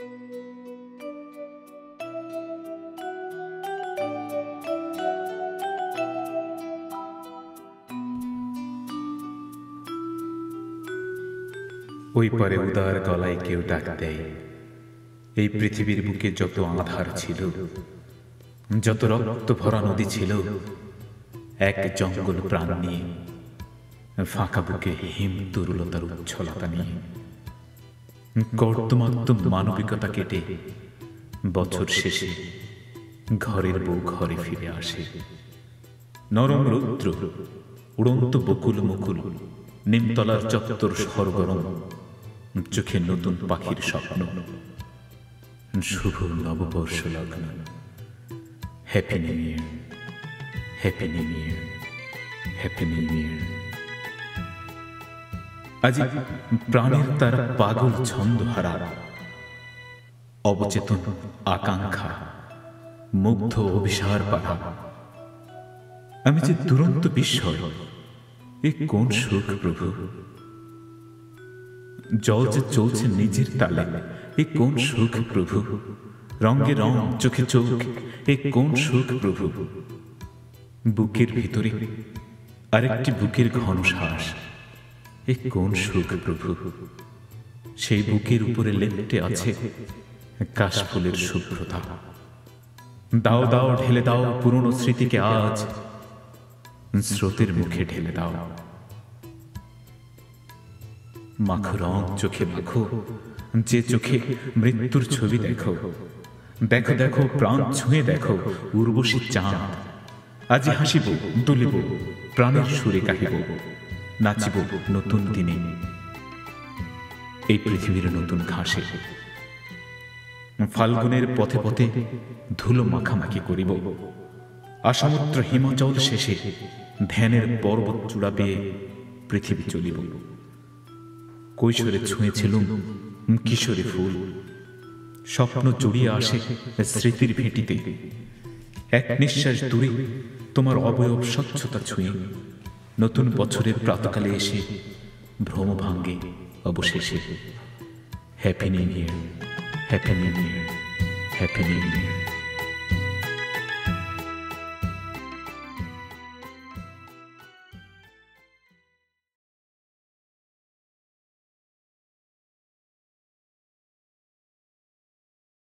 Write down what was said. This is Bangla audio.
ওই পারে উদার গলায় কেউ ডাক দেয়, এই পৃথিবীর বুকে যত আধার ছিল, যত রক্ত ভরা নদী ছিল, এক জঙ্গল প্রাণ নিয়ে, ফাঁকা বুকে হিম দুর্বলতার উচ্ছলতা নিয়ে, কর্দমাক্ত মানবিকতা কেটে বছর শেষে ঘরের বউ ঘরে ফিরে আসে। নরম রৌদ্র, উড়ন্ত বকুল মুকুল, নিমতলার চত্বর সরগরম, চোখে নতুন পাখির স্বপ্ন, শুভ নববর্ষ লগ্ন। Happy new year, happy new year, happy new year. আজ প্রাণের তার পাগল ছন্দ হারা, অবচেতন আকাঙ্ক্ষা, মুগ্ধ অভিসার পারা। আমি যে দুরন্ত বিস্ময়, এ কোন সুখ প্রভু! জল যে চলছে নিজের তালে, এ কোন সুখ প্রভু! রঙে রং, চোখে চোখ, এ কোন সুখ প্রভু! বুকের ভিতরে আরেকটি বুকের ঘন শ্বাস, এ কোন সুখ প্রভু! সেই বুকের উপরে লেপ্টে আছে কাশফুলের শুভ্রতা। দাও দাও ঢেলে দাও পুরনো স্মৃতিকে আজ, স্রোতের মুখে ঢেলে দাও। মাখো রং চোখে মাখো, যে চোখে মৃত্যুর ছবি দেখো। দেখো দেখো প্রাণ ছুঁয়ে দেখো উর্বশী চাঁদ। আজি হাসিব, দুলিব, প্রাণের সুরে গাহিব, নাচিব নতুন দিনে এই পৃথিবীর নতুন ঘাসে। ফাল্গুনের পথে পথে ধুলো মাখামাখি করিব, আসমুদ্র হিমাচল শেষে ধ্যানের পর্বত চূড়া বেয়ে পৃথিবী চলিব। কৈশোরে ছুঁয়েছিলুম কিশোরী ফুল, স্বপ্ন জড়িয়ে আসে স্মৃতির ভেটিতে। এক নিঃশ্বাস দূরে তোমার অবয়ব স্বচ্ছতা ছুঁয়ে নতুন বছরের প্রাতকালে এসে ভ্রম ভাঙ্গে অবশেষে। Happy new year, happy new year, happy new year.